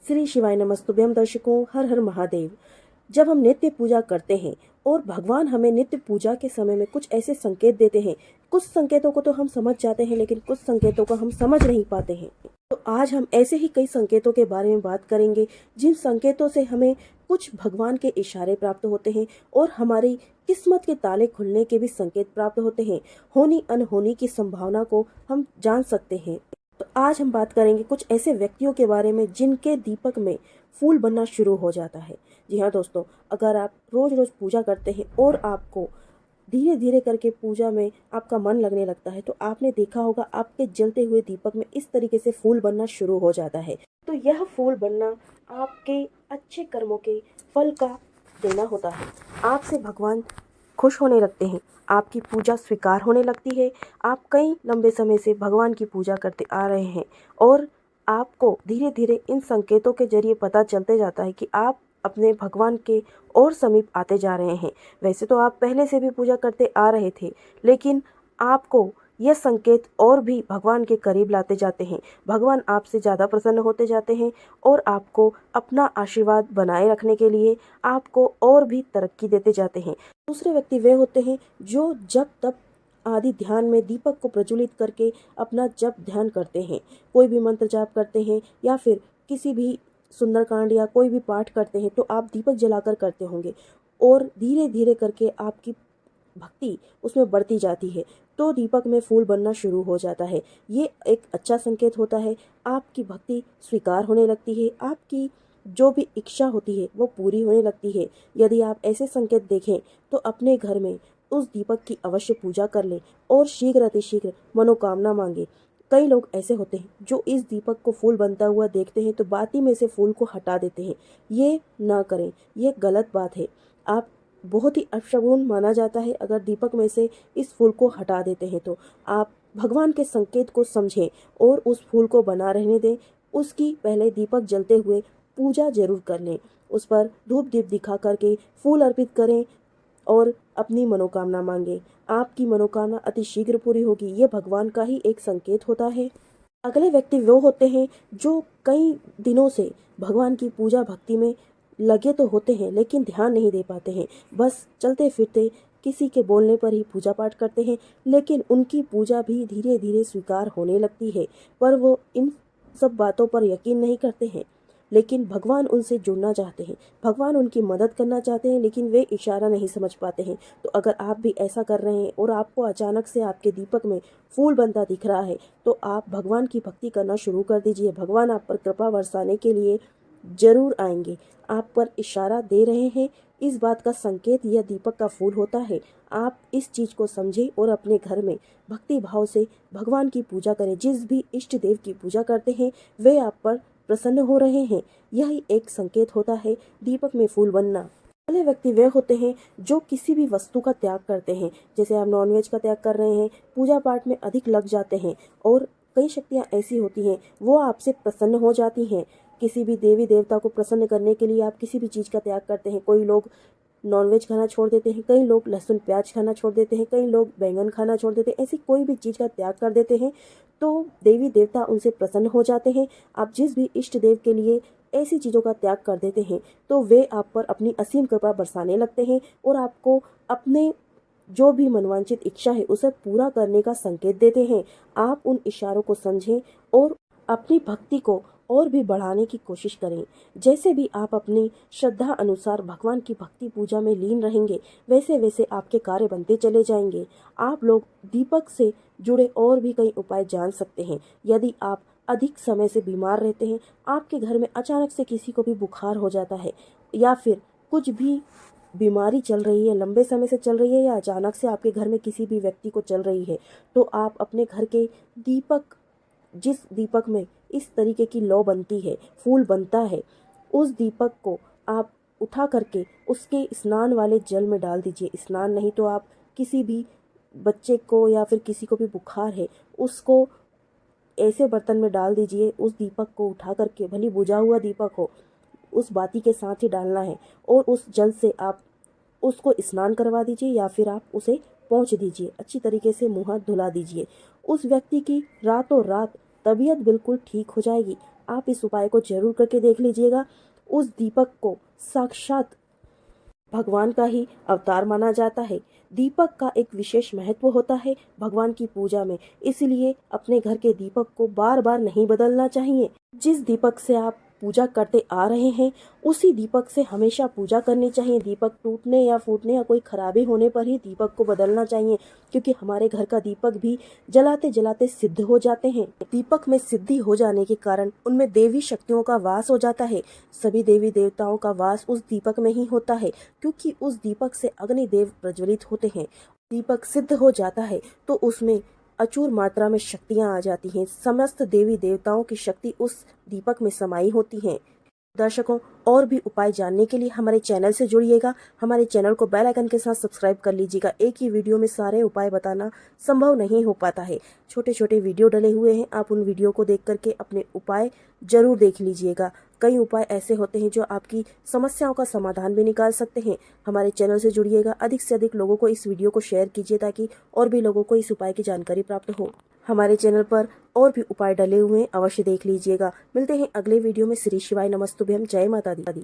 श्री शिवाय नमस्तुभ्यम दर्शकों, हर हर महादेव। जब हम नित्य पूजा करते हैं और भगवान हमें नित्य पूजा के समय में कुछ ऐसे संकेत देते हैं, कुछ संकेतों को तो हम समझ जाते हैं लेकिन कुछ संकेतों को हम समझ नहीं पाते हैं। तो आज हम ऐसे ही कई संकेतों के बारे में बात करेंगे जिन संकेतों से हमें कुछ भगवान के इशारे प्राप्त होते हैं और हमारी किस्मत के ताले खुलने के भी संकेत प्राप्त होते हैं। होनी अनहोनी की संभावना को हम जान सकते हैं। तो आज हम बात करेंगे कुछ ऐसे व्यक्तियों के बारे में जिनके दीपक में फूल बनना शुरू हो जाता है। जी हाँ दोस्तों, अगर आप रोज रोज पूजा करते हैं और आपको धीरे धीरे करके पूजा में आपका मन लगने लगता है तो आपने देखा होगा आपके जलते हुए दीपक में इस तरीके से फूल बनना शुरू हो जाता है। तो यह फूल बनना आपके अच्छे कर्मों के फल का देना होता है। आपसे भगवान खुश होने लगते हैं, आपकी पूजा स्वीकार होने लगती है। आप कई लंबे समय से भगवान की पूजा करते आ रहे हैं और आपको धीरे धीरे इन संकेतों के जरिए पता चलते जाता है कि आप अपने भगवान के और समीप आते जा रहे हैं। वैसे तो आप पहले से भी पूजा करते आ रहे थे, लेकिन आपको यह संकेत और भी भगवान के करीब लाते जाते हैं। भगवान आपसे ज़्यादा प्रसन्न होते जाते हैं और आपको अपना आशीर्वाद बनाए रखने के लिए आपको और भी तरक्की देते जाते हैं। दूसरे व्यक्ति वे होते हैं जो जप तप आदि ध्यान में दीपक को प्रज्वलित करके अपना जप ध्यान करते हैं। कोई भी मंत्र जाप करते हैं या फिर किसी भी सुंदरकांड या कोई भी पाठ करते हैं तो आप दीपक जलाकर करते होंगे और धीरे धीरे करके आपकी भक्ति उसमें बढ़ती जाती है तो दीपक में फूल बनना शुरू हो जाता है। ये एक अच्छा संकेत होता है। आपकी भक्ति स्वीकार होने लगती है, आपकी जो भी इच्छा होती है वो पूरी होने लगती है। यदि आप ऐसे संकेत देखें तो अपने घर में उस दीपक की अवश्य पूजा कर लें और शीघ्र अतिशीघ्र मनोकामना मांगे। कई लोग ऐसे होते हैं जो इस दीपक को फूल बनता हुआ देखते हैं तो बाती में से फूल को हटा देते हैं। ये ना करें, ये गलत बात है। आप बहुत ही अपशगुन माना जाता है अगर दीपक में से इस फूल को हटा देते हैं। तो आप भगवान के संकेत को समझें और उस फूल को बना रहने दें। उसकी पहले दीपक जलते हुए पूजा जरूर कर लें, उस पर धूप दीप दिखा करके फूल अर्पित करें और अपनी मनोकामना मांगे। आपकी मनोकामना अति शीघ्र पूरी होगी। ये भगवान का ही एक संकेत होता है। अगले व्यक्ति वो होते हैं जो कई दिनों से भगवान की पूजा भक्ति में लगे तो होते हैं लेकिन ध्यान नहीं दे पाते हैं। बस चलते फिरते किसी के बोलने पर ही पूजा पाठ करते हैं, लेकिन उनकी पूजा भी धीरे धीरे स्वीकार होने लगती है। पर वो इन सब बातों पर यकीन नहीं करते हैं। लेकिन भगवान उनसे जुड़ना चाहते हैं, भगवान उनकी मदद करना चाहते हैं, लेकिन वे इशारा नहीं समझ पाते हैं। तो अगर आप भी ऐसा कर रहे हैं और आपको अचानक से आपके दीपक में फूल बनता दिख रहा है तो आप भगवान की भक्ति करना शुरू कर दीजिए। भगवान आप पर कृपा बरसाने के लिए जरूर आएंगे। आप पर इशारा दे रहे हैं, इस बात का संकेत यह दीपक का फूल होता है। आप इस चीज को समझें और अपने घर में भक्ति भाव से भगवान की पूजा करें। जिस भी इष्ट देव की पूजा करते हैं वे आप पर प्रसन्न हो रहे हैं, यही एक संकेत होता है दीपक में फूल बनना। पहले व्यक्ति वे होते हैं जो किसी भी वस्तु का त्याग करते हैं। जैसे आप नॉनवेज का त्याग कर रहे हैं, पूजा पाठ में अधिक लग जाते हैं और कई शक्तियां ऐसी होती हैं वो आपसे प्रसन्न हो जाती हैं। किसी भी देवी देवता को प्रसन्न करने के लिए आप किसी भी चीज़ का त्याग करते हैं। कोई लोग नॉनवेज खाना छोड़ देते हैं, कई लोग लहसुन प्याज खाना छोड़ देते हैं, कई लोग बैंगन खाना छोड़ देते हैं। ऐसी कोई भी चीज़ का त्याग कर देते हैं तो देवी देवता उनसे प्रसन्न हो जाते हैं। आप जिस भी इष्ट देव के लिए ऐसी चीज़ों का त्याग कर देते हैं तो वे आप पर अपनी असीम कृपा बरसाने लगते हैं और आपको अपने जो भी मनवांचित इच्छा है उसे पूरा करने का संकेत देते हैं। आप उन इशारों को समझें और अपनी भक्ति को और भी बढ़ाने की कोशिश करें। जैसे भी आप अपनी श्रद्धा अनुसार भगवान की भक्ति पूजा में लीन रहेंगे वैसे वैसे आपके कार्य बनते चले जाएंगे। आप लोग दीपक से जुड़े और भी कई उपाय जान सकते हैं। यदि आप अधिक समय से बीमार रहते हैं, आपके घर में अचानक से किसी को भी बुखार हो जाता है या फिर कुछ भी बीमारी चल रही है, लंबे समय से चल रही है या अचानक से आपके घर में किसी भी व्यक्ति को चल रही है, तो आप अपने घर के दीपक, जिस दीपक में इस तरीके की लौ बनती है, फूल बनता है, उस दीपक को आप उठा करके उसके स्नान वाले जल में डाल दीजिए। स्नान नहीं तो आप किसी भी बच्चे को या फिर किसी को भी बुखार है उसको ऐसे बर्तन में डाल दीजिए। उस दीपक को उठा करके, भली बुझा हुआ दीपक हो, उस बाती के साथ ही डालना है और उस जल से आप उसको स्नान करवा दीजिए या फिर आप उसे पोंछ दीजिए। अच्छी तरीके से मुंह हाथ धुला दीजिए। उस व्यक्ति की रातों रात तबीयत बिल्कुल ठीक हो जाएगी। आप इस उपाय को जरूर करके देख लीजिएगा। उस दीपक को साक्षात भगवान का ही अवतार माना जाता है। दीपक का एक विशेष महत्व होता है भगवान की पूजा में, इसलिए अपने घर के दीपक को बार बार नहीं बदलना चाहिए। जिस दीपक से आप पूजा करते आ रहे हैं उसी दीपक से हमेशा पूजा करनी चाहिए। दीपक टूटने या फूटने या कोई खराबी होने पर ही दीपक को बदलना चाहिए, क्योंकि हमारे घर का दीपक भी जलाते जलाते सिद्ध हो जाते हैं। दीपक में सिद्धि हो जाने के कारण उनमें देवी शक्तियों का वास हो जाता है। सभी देवी देवताओं का वास उस दीपक में ही होता है, क्योंकि उस दीपक से अग्निदेव प्रज्वलित होते हैं। दीपक सिद्ध हो जाता है तो उसमें अचूर मात्रा में शक्तियां आ जाती हैं। समस्त देवी देवताओं की शक्ति उस दीपक में समाई होती है। दर्शकों, और भी उपाय जानने के लिए हमारे चैनल से जुड़िएगा। हमारे चैनल को बेल आइकन के साथ सब्सक्राइब कर लीजिएगा। एक ही वीडियो में सारे उपाय बताना संभव नहीं हो पाता है। छोटे छोटे वीडियो डले हुए हैं, आप उन वीडियो को देख करके अपने उपाय जरूर देख लीजिएगा। कई उपाय ऐसे होते हैं जो आपकी समस्याओं का समाधान भी निकाल सकते हैं। हमारे चैनल से जुड़िएगा। अधिक से अधिक लोगों को इस वीडियो को शेयर कीजिए ताकि और भी लोगों को इस उपाय की जानकारी प्राप्त हो। हमारे चैनल पर और भी उपाय डले हुए हैं, अवश्य देख लीजिएगा। मिलते हैं अगले वीडियो में। श्री शिवाय नमस्तुभ्यम। जय माता दी।